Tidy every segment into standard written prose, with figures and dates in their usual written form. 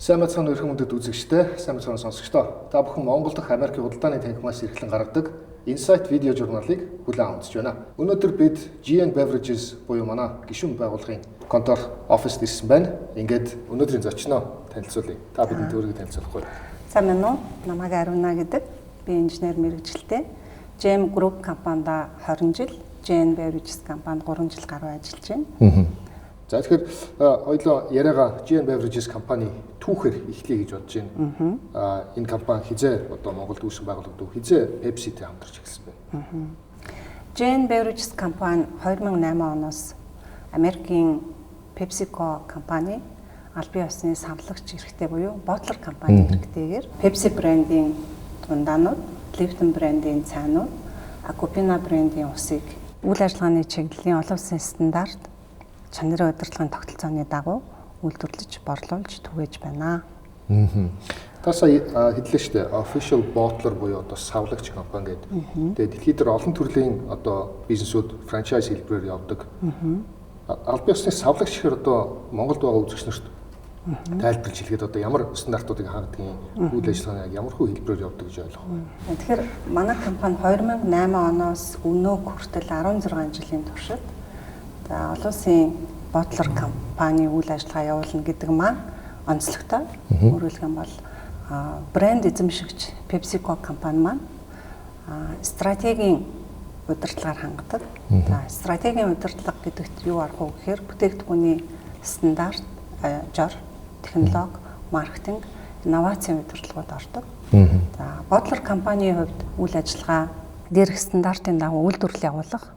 Сайн мэцхан өрхөн мөндөд үзэгчтэй, сайн мэцхан сонсогчдоо. Та бүхэн Монгол дахь Америкийн худалдааны танхимаас эрхлэн гаргадаг Insight видео журналыг хүлээн авч байна. Өнөөдөр бид GN Beverages буюу манай гишүүн байгууллагын контор оффист ирсэн байна. Ингээд өнөөдрийн зочноо танилцуулъя. Та бидний төрөгийг танилцуулахгүй. Сайн байна уу? Намайг Ариуна гэдэг. Би инженер мэргэжилтэй. GM Group компанид 20 жил, GN Beverages компанид 3 жил гаруй ажиллаж байна. За тэгэхээр хоёулаа яриагаа GN Beverages компани түүхээр эхлэе гэж бодож байна. Энэ компани хизээ одоо Монголд үүсгэн байгуулагдав. Хизээ Pepsi-тэй хамтарч эхэлсэн байна. GN Beverages компани 2008 оноос Америкийн PepsiCo компани аль бие усны савлагч эрхтэй буюу ботлер компани эрхтэйгээр Pepsi брендийн дундаанууд, Lipton брендийн цайнууд, Acupina брендийн усыг үйл ажиллагааны чиглэлийн олон улсын стандарт чанарын удирдлагын тогтолцооны дагуу үйлдвэрлэж, борлуулж түгээж байна. Та сая хэллээ шүү дээ. Official bottler буюу одоо савлагч компани гэдэг. Тэгээд дэлхийд дээр олон төрлийн одоо бизнесүүд франчайз хэлбэрээр явдаг. Аль бие усны савлагч гэхээр одоо Монголд байгаа үзэгчнэрт тайлбарлаж хэлгээд одоо ямар стандартуудыг хангадгийг, үйл ажиллагааны ямар хөө хэлбэрээр явдаг гэж ойлгох вэ? Тэгэхээр манай компани 2008 оноос өнөө хүртэл 16 жилийн туршид олон улсын ботлер компани үйл ажиллагаа явуулна гэдэг маань онцлогтой. Өөрөөр хэлбэл брэнд эзэмшигч PepsiCo компани маань стратегийн удирдлагаар хангадаг. За стратегийн удирдлага гэдэгт юу арах вэ гэхээр бүтээгдэхүүний стандарт, жор, технологи, маркетинг, инновацийн удирдлагууд ордог. За ботлер компанийн хувьд үйл ажиллагаа дээрх стандартын дагуу үйлдвэрлэл явуулах,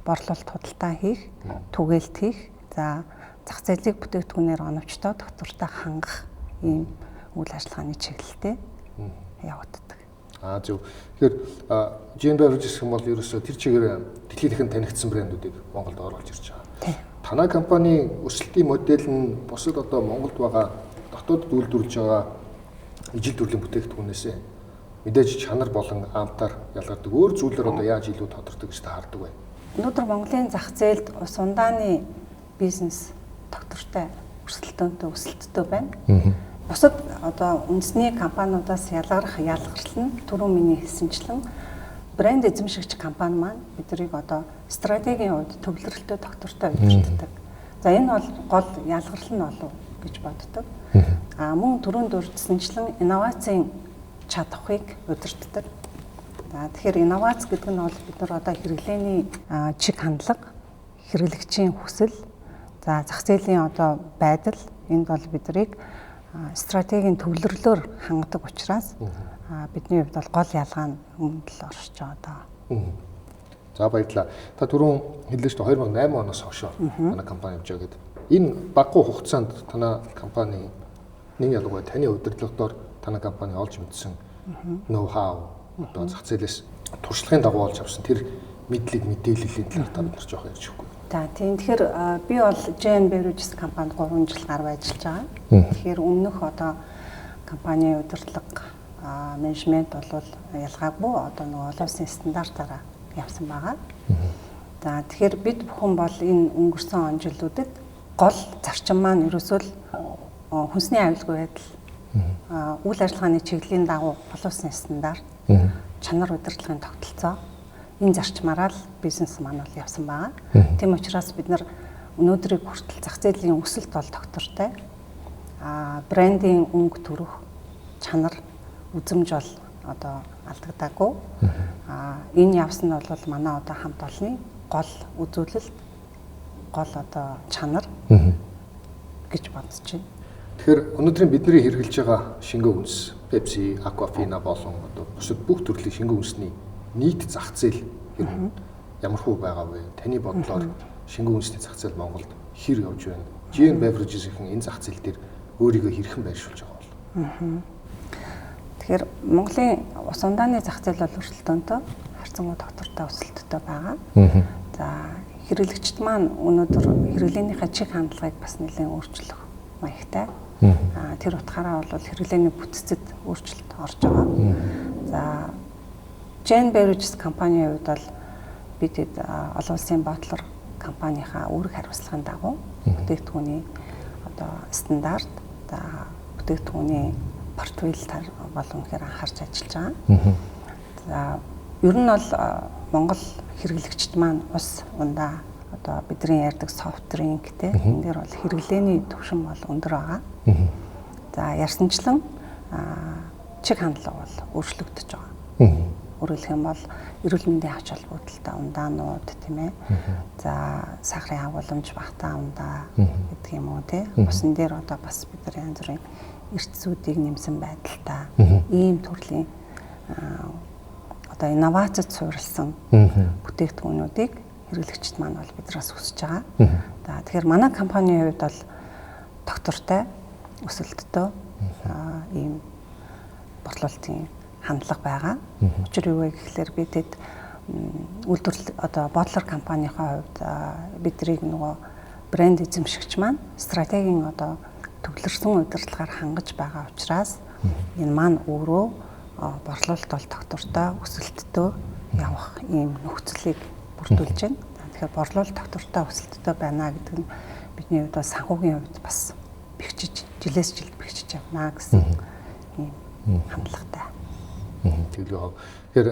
борлуулалт худалдаа хийх, түгээлт хийх, за зах зээлийг бүтээгдэхүүнээр оновчтой доктортой хангах ийм үйл ажиллагааны чиглэлтэй явагддаг. Зөв. Тэгэхээр GN Beverages юм бол ерөөсөө тэр чигээр дэлхийд дахин танигдсан брэндүүдийг Монголд оруулж ирж байгаа. Танай компани өсөлтийн модель нь бусад одоо Монголд байгаа дотоодд үйлдвэрлэж байгаа ижил төрлийн бүтээгдэхүүнээс мэдээж чанар болон амтаар ялгардаг. Өөр зүйлээр одоо яаж илүү тодорхой гэж та хардаг вэ? Өнөөдөр Монголын зах зээлд ус ундааны бизнес доктортой өсөлттэй байна. Бусад одоо үндэсний компаниудаас ялгарх ялгарл нь түрүүн миний хэлсэнчлэн брэнд эзэмшигч компани маань биднийг одоо стратегийн хувьд төвлөрөлтөй доктортой удирддаг. За энэ бол гол ялгарл нь болов гэж боддог. Мөн түрүүн дурдсанчлан инновацийн чадварыг удирддаг. Тэгэхээр инновац гэдэг нь бол бид нар одоо хэрэглээний чиг хандлага, хэрэглэгчийн хүсэл, за зах зээлийн одоо байдал энд бол биднийг стратегийн төвлөрлөөр хангадаг учраас бидний хувьд бол гол ялгаа нь үүнд л оршиж байгаа даа. За баярлалаа. Та түрүүн хэллээ шүү дээ 2008 оноос хойш манай компани явж байгаа гэдэг. Энэ багагүй хугацаанд танай компани нэг ялгаатай таны удирдлагаар танай компани олж мэдсэн ноу-хау одоо зах зээлээс туршлагын дагуу олж авсан тэр мэдлэг мэдээллийн талаар та бид нар жоох ярьж өгөхгүй. Тийм. Тэгэхээр би бол GN Beverages компанид 3 жил гаруй ажиллаж байгаа. Тэгэхээр өмнөх одоо компани удирдлага менежмент бол ялгаагүй одоо нэг олон улсын стандартаараа явсан байгаа. За тэгэхээр бид бүхэн бол энэ өнгөрсөн он жилүүдэд гол зарчим маань ерөөсөө л хүнсний аюулгүй байдал, үйл ажиллагааны чиглэлийн дагуу олон улсын стандарт, чанар удирдлагын тогтолцоо энэ зарчмаараа л бизнес маань бол явсан байгаа. Тийм учраас бид нар өнөөдрийг хүртэл зах зээлийн өсөлт бол доктортой. Брендийн өнгө төрөх, чанар, үзэмж бол одоо алдагдаагүй. Энэ явсан нь бол манай одоо хамт олонны гол үзүүлэлт, гол одоо чанар гэж бодож байна. Тэгэхээр өнөөдрийн бидний хэрэгжилж байгаа шингэн үнс, Pepsi, Aquafina болон одоо бусад бүх төрлийн шингэн үнсний нийт зах зээл ямархуу байгаа вэ? Таны бодлоор шингэн үнсний зах зээл Монголд хэр явж байна? GN Beverages-ийн энэ зах зээл дээр өөрийгөө хэрхэн байршуулж байгаа бол? Тэгэхээр Монголын ус ундааны зах зээл бол өрсөлдөөнтэй, харьцангуй доктортой өсөлттэй байгаа. За хэрэглэгчд маань өнөөдөр хэрэглээнийхээ чиг хандлагыг бас нэлээд өөрчлөх маягтай. Тэр утгаараа бол хэрэглээний бүтцэд өөрчлөлт орж байгаа. За GN Beverages компанийн хувьд бол бид олон улсын ботлер компанийнхаа үүрэг хариуцлагын дагуу бүтээгдэхүүний одоо стандарт, бүтээгдэхүүний портфолио болон үнэхээр анхаарч ажиллаж байгаа. За ер нь бол Монгол хэрэглэгчд маань ус ундаа одоо бидний ярьдаг софт дринк те энэ дээр бол хэрэглээний түвшин бол өндөр байгаа. За ярьсанчлан чиг хандлага бол өөрчлөгдөж байгаа. Өөрөөр хэлэх юм бол эрүүл мэндийн ач холбогдолтой ундаанууд тийм ээ. За сахарын агуулмж багтаа ундаа гэдэг юм уу те. Усан дээр одоо бас бид нар янз бүрийн эрчсүүдийг нэмсэн байдалтай ийм төрлийн одоо инновацид суурилсан бүтээгдэхүүнүүдийг хэрэглэгчид маань бол бидраас хүсэж байгаа. За тэгэхээр манай компанийн хувьд бол доктортой өсөлттэй ийм борлуулалтын хандлага байгаа. Учир юу вэ гэхлээр би тэд үйлдвэрлэл одоо ботлер компанийнхаа хувьд бидрийг нөгөө брэнд эзэмшигч маань стратегийн одоо төвлөрсөн удирдлагаар хангаж байгаа учраас энэ маань өөрөө борлуулалт бол доктортой өсөлттэй явах ийм нөхцөлийг бүрдүүлж байна. Тэгэхээр борлуулалт доктортой өсөлттэй байна гэдэг нь бидний хувьд санхүүгийн хувьд бас бэхжиж жилээс жилд бэхжиж явна гэсэн ийм хандлагатай. Тэгэхээр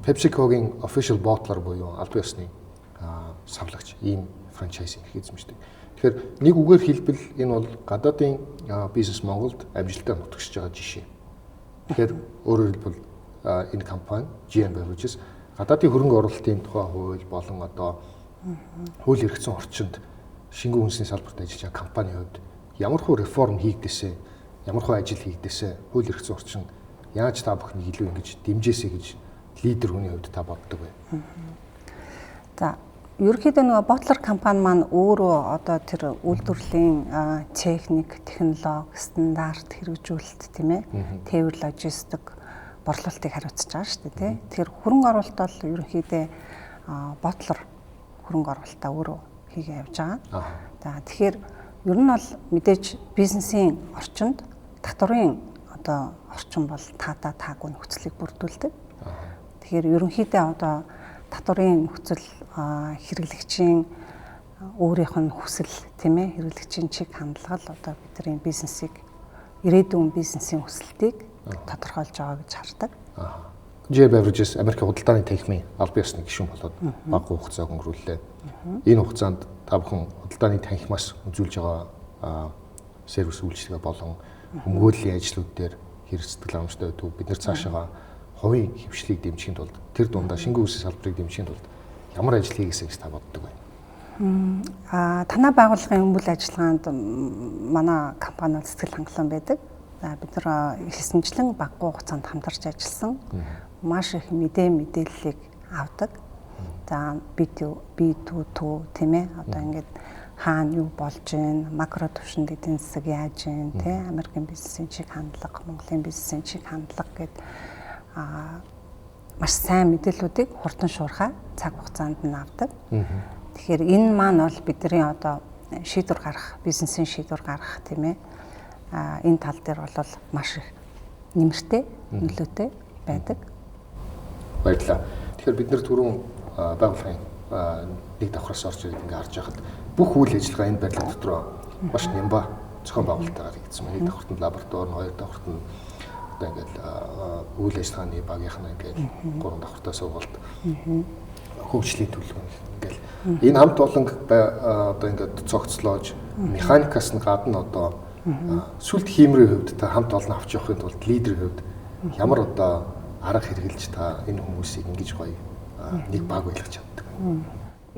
PepsiCo-гийн official bottler буюу албан ёсны савлагч ийм франчайзинг эзэмшдэг. Тэгэхээр нэг үгээр хэлбэл энэ бол гадаадын бизнес Монголд амжилттай нутагшиж байгаа жишээ. Тэгэхээр өөрөөр хэлбэл энэ компани GN Beverages гадаадын хөрөнгө оруулалтын тухай хууль болон одоо хууль эрхцэн орчинд шингэн үндэсний салбарт ажиллаж байгаа компанийн хувьд ямар хөө реформ хийгдээсэ, ямар хөө ажил хийгдээсэ хууль эрхцэн орчинд яаж та бүхнийг илүү ингэж дэмжээсэй гэж лидер хүний хувьд та боддог вэ? За ерөнхийдөө нөгөө ботлер компани маань өөрөө одоо тэр үйлдвэрлэлийн техник, технологи, стандарт хэрэгжүүлэлт тийм ээ, тээвэр логистик борлуулалтыг хариуцж байгаа шүү дээ тий. Тэгэхээр хөрөнгө оруулалт бол ерөнхийдөө ботлер хөрөнгө оруулалтаа өөрөө хийгээ явж байгаа. За тэгэхээр ер нь бол мэдээж бизнесийн орчинд татварын одоо орчин бол таагүй нөхцөлийг бүрдүүлдэг. Тэгэхээр ерөнхийдөө одоо татварын нөхцөл хэрэглэгчийн өөрийнх нь хүсэл тийм ээ хэрэглэгчийн чиг хандлага л одоо бидний бизнесийг ирээдүйн бизнесийн хүсэлтийг тодорхойлж байгаа гэж хардаг. GN Beverages Америкийн худалдааны танхимын албан ёсны гишүүн болоод бага хугацааг өнгөрүүллээ. Энэ хугацаанд та бүхэн худалдааны танхимаас үзүүлж байгаа сервис үйлчилгээ болон өмгөөллийн ажлууд дээр хэрэг сэтгэл хангамжтай байдаг. Бид нэр цаашаа хувийн хөвшлийг дэмжихийн тулд тэр дундаа шингэн үндэсний салбарыг дэмжихийн тулд ямар ажил хийгээсэй гэж та боддог вэ? Танай байгууллагын өмгөөл ажиллагаанд манай компани сэтгэл хангалуун байдаг. За бид нар хэсэнчлэн багагүй хугацаанд хамтарч ажилласан. Маш их мэдээллийг авдаг. За B2 тийм ээ одоо ингээд хаана юу болж байна, макро түвшинд эдийн засаг яаж байна, тий Америкийн бизнесийн чиг хандлага, Монголын бизнесийн чиг хандлага гэдэг маш сайн мэдээллүүдийг хурдан шуурхай цаг хугацаанд нь авдаг. Тэгэхээр энэ маань бол бидний одоо шийдвэр гаргах, бизнесийн шийдвэр гаргах тийм ээ энэ тал дээр бол маш их нэмэртэй нөлөөтэй байдаг. Баярлалаа. Тэгэхээр бид нэр түрүүн байгууллагын нэг давхраас орж ирээд ингээ харж байхад бүх үйл ажиллагаа энэ барилга дотроо маш нямба зохион байгуулалтаар хийгдсэн байна. Нэг давхарт нь лаборатори, хоёр давхарт нь одоо ингээд үйл ажиллагааны багийнхнаа ингээд гурван давхартаа суулгалт хөгжлийн төлөв ингээл энэ хамт олон одоо ингээд цогцлоож механикаас нь гадна одоо сүлд хиймрийн хувьд та хамт олон авч явахын тулд лидерийн хувьд ямар одоо арга хэрэгжилж та энэ хүмүүсийг ингэж гоё нэг баг байлгах чаддаг.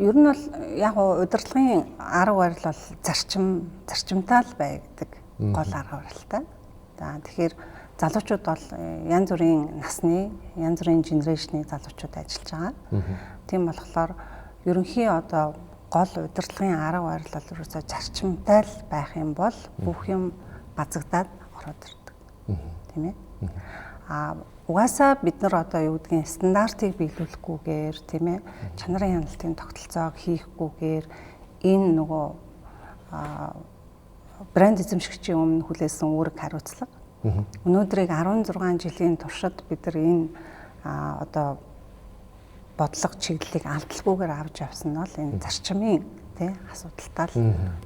Ер нь бол яг удирдлагын арга барил бол зарчимтай л байдаг гол арга барилтай. За тэгэхээр залуучууд бол янз бүрийн насны, янз бүрийн генерашны залуучууд ажиллаж байгаа. Тийм болохоор ерөнхий одоо гол удирдлагын арга барил бол ерөөсөө зарчимтай л байх юм бол бүх юм базагдаад ороод ирдэг. Тийм ээ. Угаасаа бид нар одоо юу гэдгийг стандартыг биелүүлэхгүйгээр тийм ээ чанарын хяналтын тогтолцоог хийхгүйгээр энэ нөгөө брэнд эзэмшигчийн өмнө хүлээсэн үүрэг хариуцлага өнөөдрийг 16 жилийн туршид бид нар энэ одоо бодлого чиглэлийг алдалгүйгээр авч явсан нь бол энэ зарчмын тий асуудалтай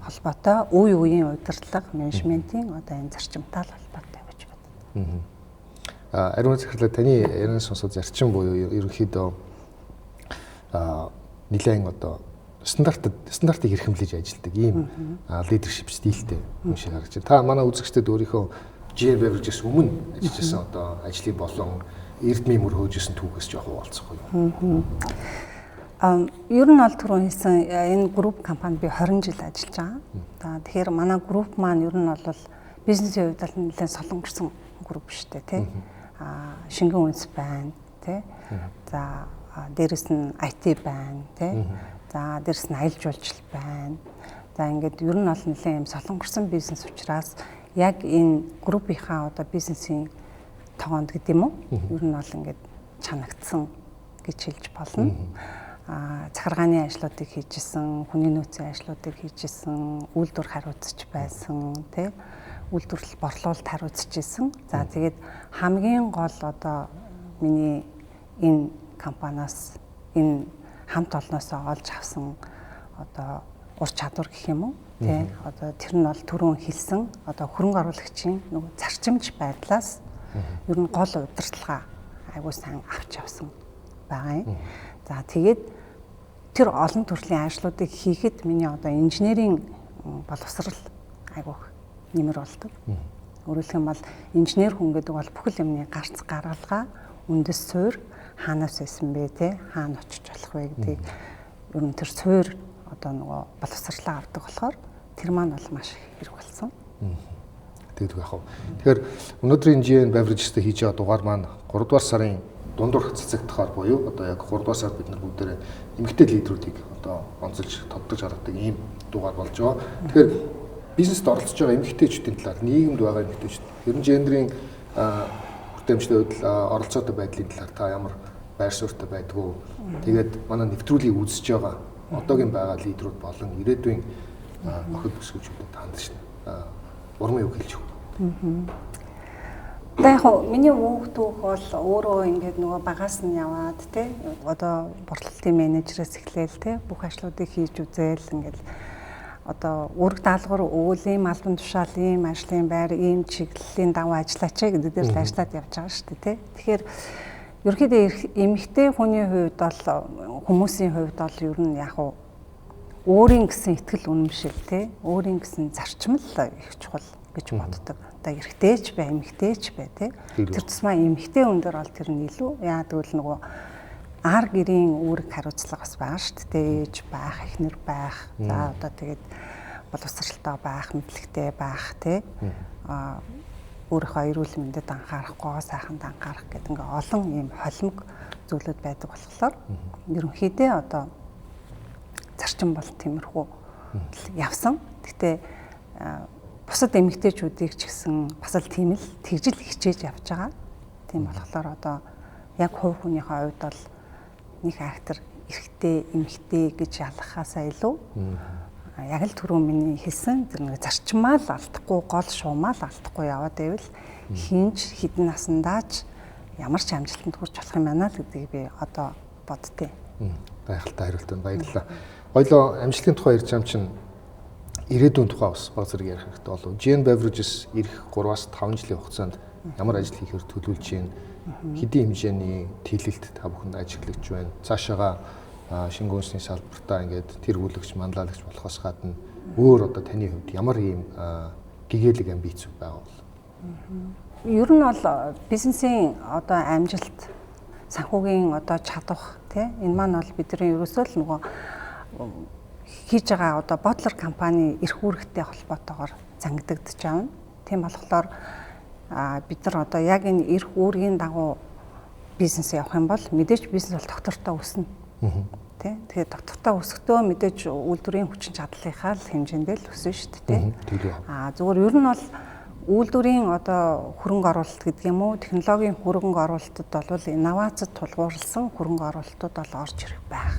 холбоотой үе үеийн удирдлага менежментийн одоо энэ зарчимтай холбоотой гэж боддог. Ариун захирлаа таны ярин сонсоод зарчим буюу ерөнхийдөө нэлээд одоо стандартыг хэрхэмлэж ажилладаг ийм лидершип стилтэй юм шиг харагдаж байна. Та манай үзэгчдэд өөрийнхөө GN Beverages өмнө ажиллаж байсан одоо ажлын болон эрдмийн мөр хөөжсэн түүхээс жоох хуваалцах уу? Ер нь бол түрүү хэлсэн энэ групп компанид би 20 жил ажиллаж байгаа. Тэгэхээр манай групп маань ер нь бол бизнесийн хувьд л нэлээд солонгорсон групп шүү дээ, тий. Шингэн үндэс байна, тий. За дээрэс нь IT байна, тий. За дээрэс нь аялал жуулчлал байна. За ингээд ер нь бол нэлээд юм солонгорсон бизнес учраас яг энэ группийнхаа одоо бизнесийн тоонд гэдэг юм уу? Ер нь бол ингээд чанагдсан гэж хэлж болно. Захиргааны ажлуудыг хийжсэн, хүний нөөцийн ажлуудыг хийжсэн, үйлдвэр хариуцж байсан, тий. Үйлдвэрлэл борлуулалт хариуцжсэн. За тэгээд хамгийн гол одоо миний энэ компаниас энэ хамт олноосоо олж авсан одоо ур чадвар гэх юм уу? Тий. Одоо тэр нь бол түрүүн хэлсэн одоо хөрөнгө оруулагчийн нөгөө зарчимж байдлаас ер нь гол удирдлага айгуу сайн авч явсан байгаа юм. За тэгээд тэр олон төрлийн ажлуудыг хийхэд миний одоо инженерийн боловсрал айгуу нэмэр болдог. Өөрөөр хэлбэл инженер хүн гэдэг бол бүхэл юмны гарц гаргалгаа, үндэс суурь хаанаас байсан бэ те, хаана очиж болох вэ гэдгийг ер нь тэр суурь одоо нөгөө боловсрлаа авдаг болохоор тэр маань бол маш хэрэг болсон. Тэгдэг яах вэ? Тэгэхээр өнөөдрийн GN Beverages-тэй хийж байгаа дугаар маань 3 дугаар сарын дундуур цэцэгдахаар буюу одоо яг 3 дугаар сард бид нар бүгдээрээ эмэгтэй лидерүүдийг одоо онцолж тоддож харгадаг ийм дугаар болж байгаа. Тэгэхээр бизнест оролцож байгаа эмэгтэйчүүдийн талаар нийгэмд байгаа эмэгтэйчүүд ер нь гендрийн хүртээмжтэй оролцоотой байдлын талаар та ямар байр суурьтай байдгүй. Тэгээд манай нэвтрүүлгийг үзэж байгаа одоогийн байгаа лидерүүд болон ирээдүйн охид бүсгүйчүүдэд хандж байна. Урмын үг хэлж өгнө. Яг миний хүүхдүүх бол өөрөө ингээд нөгөө багаас нь яваад тий одоо борлуулалтын менежерээс эхлээл тий бүх ажлуудыг хийж үзээл ингээд одоо үүрэг даалгавар өгөөл ийм албан тушаал ийм ажлын байр ийм чиглэлийн даваа ажиллаач гэдэг дээр л ажиллаад явж байгаа шүү дээ тий. Тэгэхээр ерөнхийдөө эмэгтэй хүний хувьд бол хүмүүсийн хувьд бол ер нь яг өөрийн гэсэн итгэл үнэмшил тий өөрийн гэсэн зарчим л их чухал гэж боддог. Одоо эрэгтэйч бай, эмэгтэйч бай тий. Тэр тусмаа эмэгтэй хүн дээр бол тэр нь илүү яа гэвэл нөгөө ар гэрийн үүрэг хариуцлага бас байгаа шүү дээ. Ээж байх, эхнэр байх. За одоо тэгээд боловсралтай байх, мэдлэгтэй байх тий. Өөрийнхөө эрүүл мэндэд анхаарахгүй, сайханд анхаарах гэдэг ингээ олон ийм холимог зүйлүүд байдаг болохоор ерөнхийдөө одоо зарчим бол тиймэрхүү явсан. Гэтэ бусад эмэгтэйчүүдийг ч гэсэн бас л тийм л тэгжил хичээж явж байгаа. Тийм болохоор одоо яг хувь хүнийхээ хувьд бол нэг актер эрэгтэй, эмэгтэй гэж ялгахаасаа илүү яг л түрүү миний хэлсэн тэр нэг зарчмаа л алдахгүй, гол шуумаа л алдахгүй яваад байвал хинж хідэн насандаач ямар ч амжилтанд хүрч болох юм байна л гэдгийг би одоо боддتي. Гайхалтай хариултанд баярлалаа. Хоёлоо амжилтын тухай ярьж байгаа чинь ирээдүйн тухай бас баг зэрэг ярих хэрэгтэй болов. GN Beverages ирэх 3-аас 5 жилийн хугацаанд ямар ажил хийхээр төлөвлөж байна? Хэдийн хэмжээний тэлэлт та бүхэнд ажиглаж байна? Цаашаага шингэн үндэсний салбартаа ингээд тэргүүлэгч, манлайлагч болохоос гадна өөр одоо таны хувьд ямар ийм гэгээлэг амбиц байгаа бол? Ер нь бол бизнесийн одоо амжилт, санхүүгийн одоо чадвах тий энэ маань бол бидний ерөөсөө л нөгөө хийж байгаа одоо ботлер компани эрх үүрэгтэй холбоотойгоор зангидагдж байгаа. Тийм болохоор бид нар одоо яг энэ эрх үүргийн дагуу бизнес явах юм бол мэдээж бизнес бол доктортой өснө. Тий. Тэгэхээр доктортой өсөхдөө мэдээж үйлдвэрийн хүчин чадлынхаа л хэмжээндээ л өснө шүү дээ. Зүгээр ер нь бол үйлдвэрийн одоо хөрөнгө оруулалт гэдэг юм уу, технологийн хөрөнгө оруулалтад бол инновацид тулгуурласан хөрөнгө оруулалтууд бол орж ирэх байх.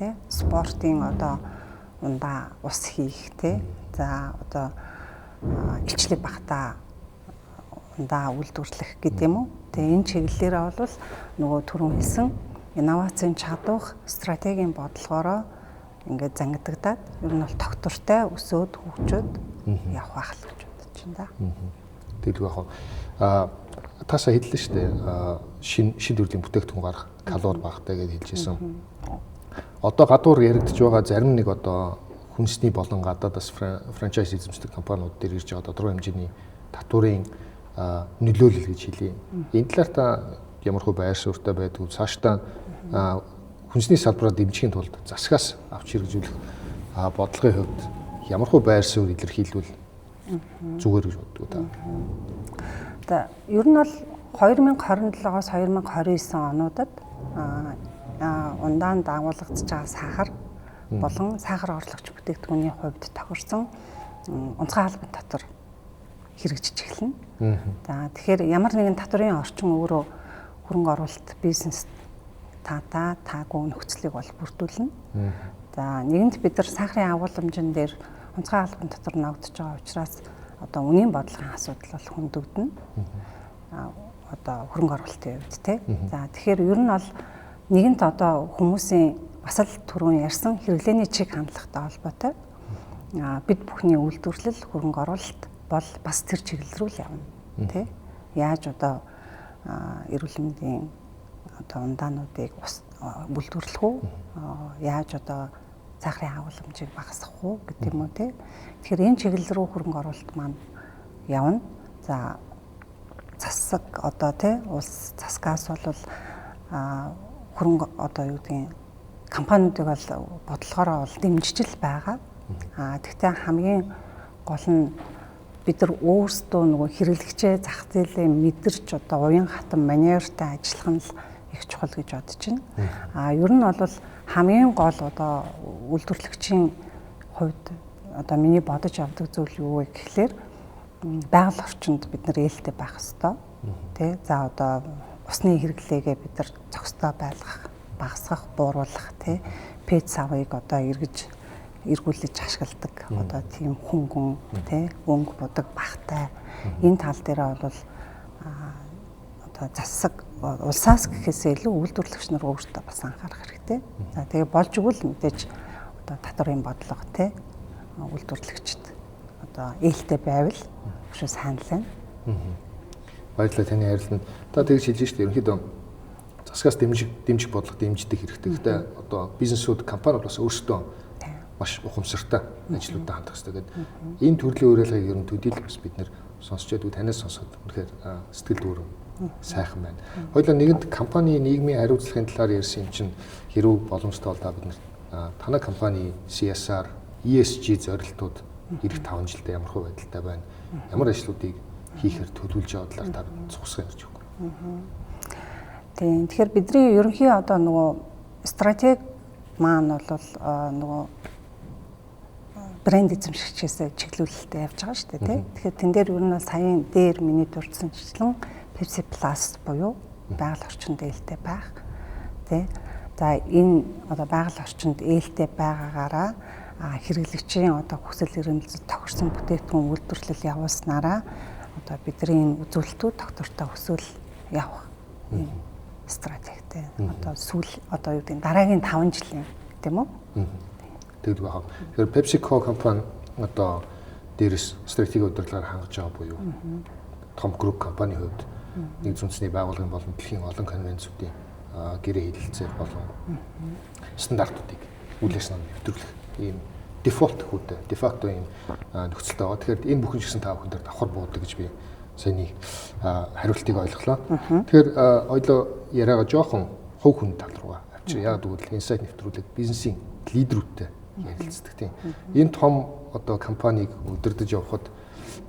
Тэ спортын одоо ундаа ус хийх тий. За одоо илчлэг багтаа ундаа үйлдвэрлэх гэдэг юм уу. Тэгээ энэ чиглэлээрээ бол нөгөө түрүүн хэлсэн инновацийн чадвах стратегийн бодлогоороо ингээд зангидагдаад ер нь бол тогтвортой өсөөд хөгжөөд явах байх л гэж бодож байна да. Тэгвэл яг таасаа хэллээ шүү дээ. Шин төрлийн бүтээгдэхүүн гарах калори багтай гэж хэлжсэн. Одоо гадуур яригдж байгаа зарим нэг одоо хүнсний болон гадаадас франчайз эзэмшдэг компаниуд дээр ирж байгаа тодорхой хэмжээний татварын нөлөөлөл гэж хэлье. Энэ талаар та ямар хөө байр суурьтай байдгүй цаашдаа хүнсний салбараа дэмжихийн тулд засгаас авч хэрэгжүүлэх бодлогын хувьд ямар хөө байр суурь илэрхийлвэл зүгээр гэж боддог та. Одоо ер нь бол 2027-оос 2029 онуудад ундаанд агуулгадж байгаа сахар болон сахар орлогч бүтээгдэхүүний хувьд тохирсон онцгой албан татвар хэрэгжиж эхэлнэ. За тэгэхээр ямар нэгэн татварын орчин өөрөө хөрөнгө оруулалт бизнес таагүй нөхцөлийг бол бүрдүүлнэ. За нэгэнт бид нар сахарын агуулмжин дээр онцгой албан татвар ногдож байгаа учраас одоо үнийн бодлогын асуудал бол хөндөгдөнө. Одоо хөрөнгө оруулалтын хувьд тий. За тэгэхээр ер нь бол нэгэнт одоо хүмүүсийн бас л түрүүн ярьсан хэрэглээний чиг хандлагатай холбоотой бид бүхний үйлдвэрлэл хөрөнгө оруулалт бол бас тэр чиглэл рүү л явна тий. Яаж одоо эрүүл мэндийн одоо ундаануудыг бүлдвэрлэх үү? Яаж одоо сахарын агуулмжийг багасгах уу гэдэг юм уу тий. Тэгэхээр энэ чиглэл рүү хөрөнгө оруулалт маань явна. За засаг одоо тий улс засгаас бол хөрөнгө одоо юу гэдгийг компаниудыг бол бодлогоороо бол дэмжиж л байгаа. Тэгвэл хамгийн гол нь бид нар өөрсдөө нөгөө хэрэглэгчээ зах зээлээ мэдэрч одоо уян хатан маневртай ажиллах нь их чухал гэж бодож байна. Ер нь бол хамгийн гол одоо үйлдвэрлэгчийн хувьд одоо миний бодож авдаг зүйл юу вэ гэхлээр байгаль орчинд бид нар ээлтэй байх ёстой. Тэ за одоо усны хэрэглээгээ бид нар зохистой байлгах, багасгах, бууруулах тэ пэт савыг одоо эргүүлж ашигладаг одоо тийм хөнгөн тэ өнгө будаг багтай энэ тал дээр бол одоо засаг улсаас гэхээсээ илүү үйлдвэрлэгч нар өөрсдөө бас анхаарах хэрэгтэй. За тэгээ болж игэл мэдээж одоо татварын бодлого тэ үйлдвэрлэгчд одоо ээлтэй байвал өшөө сайн л байна. Баярлалаа таны ярилцлаганд. Та тэгж хэлж шүү дээ. Ерөнхийдөө засгаас дэмжих бодлого дэмждэг хэрэгтэй. Гэхдээ одоо бизнесүүд компаниуд бас өөрсдөө маш ухамсартай ажлуудаа хандах хэрэгтэй гэдэг. Энэ төрлийн уриалгыг ер нь төдийлөх бас бид нэр сонсч ядгүй танаас сонсоод үнэхээр сэтгэл дүүрэн сайхан байна. Хоёулаа нэгэнт компани нийгмийн хариуцлагын талаар ярьсан юм чинь хэрүү боломжтой бол та бид танай компани CSR, ESG зорилтууд эх 5 жилдээ ямар хөө байдалтай байна? Ямар ажлуудыг хийхээр төлөвлөж байгаа талаар та цугсах ярьж өгөх. Тийм. Тэгэхээр бидний ерөнхий одоо нөгөө стратеги маань бол нөгөө брэнд эзэмшигчээс чиглүүлэлтэд явж байгаа шүү дээ тий. Тэгэхээр тэн дээр ер нь саяын дээр миний дурдсанчлан Pepsi Plus буюу байгаль орчинд ээлтэй байх тий. За энэ одоо байгаль орчинд ээлтэй байгаагаараа хэрэглэгчийн одоо хүсэл эрмэлзэл тохирсон бүтээгдэхүүн үйлдвэрлэл явуулснараа одоо бидний үзүүлэлтүүд тогтвортой өсвөл явах стратегтэй. Одоо юу гэдэг дараагийн 5 жилийн тийм үү? Тэгдэг байна. Тэгэхээр PepsiCo компани одоо дээрээс стратеги удирдлагаар хангаж байгаа буюу том групп компани хувьд нэг үндэсний байгууллагын болон дэлхийн олон конвенцүүдийн гэрээ хэлэлцээр болон стандартуудыг үйл ажиллагаанд нэвтрүүлэх ийм дефолт хүүдээ дефакто ийм нөхцөлтэй байгаа. Тэгэхээр энэ бүхэн ч гэсэн та бүхэн дээр давхар буудаг гэж би саяны хариултыг ойлголоо. Тэгэхээр ойлоо яриагаа жоохон хувь хүн тал руугаа авчир. Яг тэгвэл инсайт нэвтрүүлэг бизнесийн лидерүүдтэй ярилцдаг тийм. Энэ том одоо компанийг удирдах явахад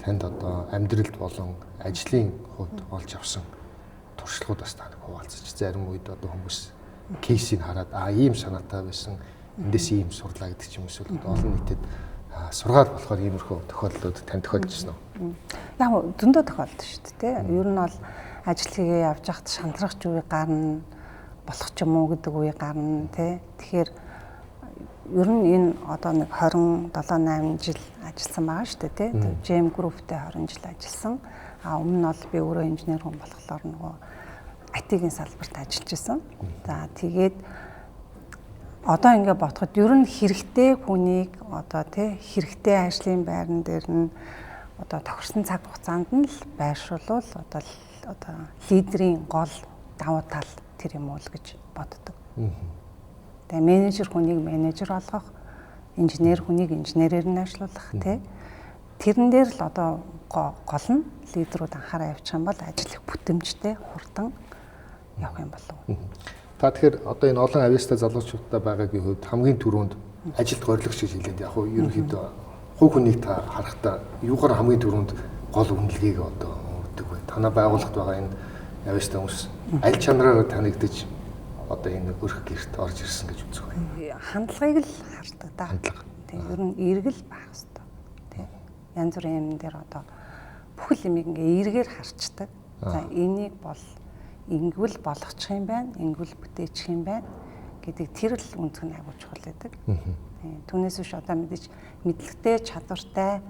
танд одоо амьдралд болон ажлын хувьд олж авсан туршлагууд бас та хуваалцаж зарим үед одоо хүмүүс кейсийг хараад ийм санаатай байсан эндээс ийм сурлаа гэдэг ч юм эсвэл олон нийтэд сургаал болохоор иймэрхүү тохиолдлууд тань тохиолдсон уу? Яг зөндөө тохиолдсон шүү дээ. Ер нь бол ажил хийгээ явж хахад шантрахч үе гарна болох ч юм уу гэдэг үе гарна тий. Тэгэхээр ер нь энэ одоо нэг 27-8 жил ажилласан байгаа шүү дээ тий. GM Group-тэй 20 жил ажилласан. Өмнө нь бол би өөрөө инженер хүн болохоор нөгөө IT-ийн салбарт ажиллаж байсан. За тэгээд одоо ингээд бодоход ер нь хэрэгтэй хүнийг одоо тий хэрэгтэй ажлын байран дээр нь одоо тохирсон цаг хугацаанд нь л байршуулвал одоо лидерийн гол давуу тал тэр юм уу л гэж боддог. Тэгээ менежер хүнийг менежер болгох, инженер хүнийг инженерээр нь ажиллуулах тий тэрэн дээр л одоо гол нь лидерүүд анхаараа явуучих юм бол ажил их бүтэмжтэй хурдан явах юм болов. Та тэгэхээр одоо энэ олон авьяастай залуучуудтай байгаагийн хувьд хамгийн түрүүнд ажилд горилгоч гэж хэлээд яг уу ерөнхийдөө хувь хүнийг та харахтаа юугаар хамгийн түрүүнд гол үнэлгээг одоо өгдөг вэ? Танай байгууллагт байгаа энэ авьяастай хүмүүс аль чанараараа танигдаж одоо энэ өрх гэрт орж ирсэн гэж үзэх вэ? Хандлагыг л хардаг да. Хандлага. Тийм ер нь эргэл байх хэрэгтэй. Тийм. Янз бүрийн юм дээр одоо бүхэл юм ингээ эргээр харцдаг. За энийг бол ингүүл болгочих юм байна, ингүүл бүтээчих юм байна гэдэг тэр л үнцгэн агуулж чухал байдаг. Түүнээс биш одоо мэдээж мэдлэгтэй, чадвартай,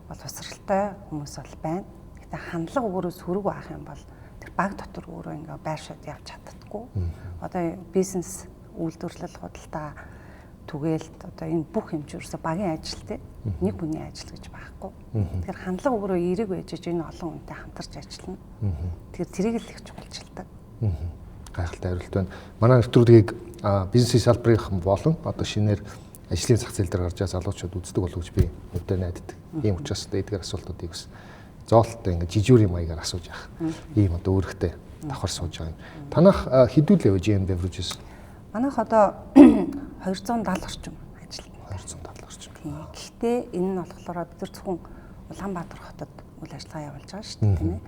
боловсралтай хүмүүс бол байна. Гэтэ хандлага өөрөө сөрөг байх юм бол тэр баг дотор өөрөө ингээ байршаад явж чаддаггүй. Одоо бизнес үйлдвэрлэл худалдаа түгээлд одоо энэ бүх юм чи ерөөсө багийн ажил те нэг хүний ажил гэж байхгүй. Тэгэхээр хандлага өөрөө эерэг байж энэ олон хүнтэй хамтарч ажиллана. Тэгэхээр тэрийг л их чухалчилдаг. Гайхалтай хариулт байна. Манай нэвтрүүлгийг бизнесийн салбарын болон одоо шинээр ажлын зах зээл дээр гарч байгаа залуучууд үздэг болов гэж би өдөө найддаг. Ийм учраас эдгээр асуултуудыг бас зоолттой ингээ жижүүрийн маягаар асууж явах. Ийм одоо өөрөхтэй давхар сууж байгаа юм. Танах хэдүүлээ вэ GN Beverages? Манайх одоо 270 орчим ажиллана. 270 орчим. Гэхдээ энэ нь болохоор бид нар зөвхөн Улаанбаатар хотод үйл ажиллагаа явуулж байгаа шүү дээ, тийм ээ.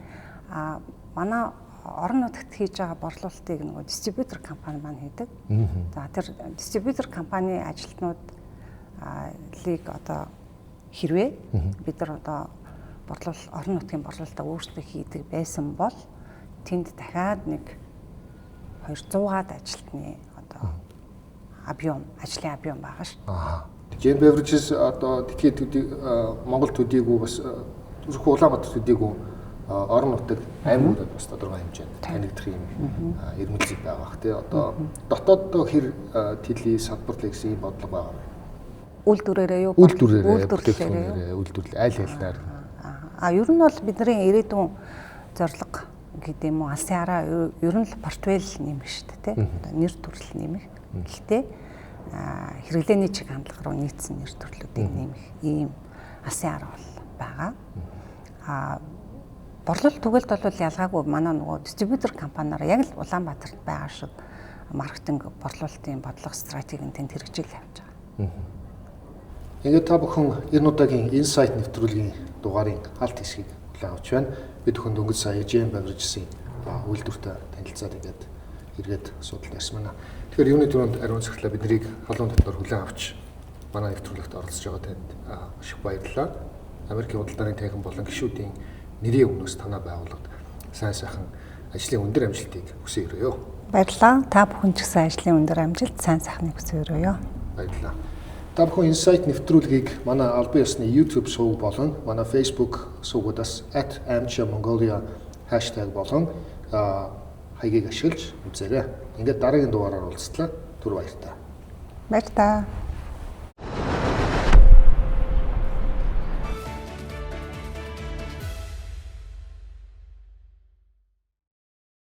Манай орон нутагт хийж байгаа борлуулалтыг нөгөө дистрибьютор компани маань хийдэг. За тэр дистрибьютор компани ажилтнуудыг одоо хэрвээ бид нар одоо орон нутгийн борлуулалтаа өөрсдөө хийдэг байсан бол тэнд дахиад нэг 200-аад ажилтны одоо ажлын объем байгаа шүү. GN Beverages одоо дэлхийн төдий Монгол төдийгүй бас зөвхөн Улаанбаатар төдийгүй орон нутаг аймагуудад бас тодорхой хэмжээнд танигдах юм ирмэлзэл байгаа бах тий одоо дотооддоо хэр тэлий салбарлаа гэсэн юм бодлого байгаа. Үйлдвэрээрээ юу? Үйлдвэрлэлээр аль хэлнээр. Ер нь бол бидний ирээдүйн зорилго гэдэг юм уу алсын хараа ер нь л портфолио нэмэх шүү дээ тий нэр төрөл нэмэх. Гэхдээ хэрэглээний чиг хандлага руу нийцсэн нэр төрлүүдийг нэмэх ийм алсын хараа бол байгаа. Борлуулалт түгэлд бол ялгаагүй манай нөгөө дистрибьютор компаниараа яг л Улаанбаатарт байгаа шиг маркетинг борлуулалтын бодлого стратегийн тэнд хэрэгжил явж байгаа. Ингээд та бүхэн энэ удаагийн Insight нэвтрүүлгийн дугаарын алт хэсгийг хүлээн авч байна. Бид бүхэн дөнгөж сая GN Beverages-ийн үйлдвэртэй танилцаад ингээд эргээд судалт ярьсан байна. Тэгэхээр юуны түрүүнд ариун цагтлаа биднийг халуун дотор хүлээн авч манай нэвтрүүлэгт оролцож байгаа танд маш их баярлалаа. Америкийн худалдааны танхим болон гишүүдийн нэрийн өмнөөс танай байгууллагад сайн сайхан ажлын өндөр амжилтыг хүсье өрөөё. Баярлалаа. Та бүхэн ч гэсэн ажлын өндөр амжилт, сайн сайхныг хүсье өрөөё. Баярлалаа. Та бүхэн Insight нэвтрүүлгийг манай албан ёсны YouTube суваг болон манай Facebook сувгуудаас @amcha_mongolia хаштаг болон хаягийг ашиглаж үзээрэй. Ингээд дараагийн дугаараар уулзтлаа. Түр баярлалаа. Баярлалаа.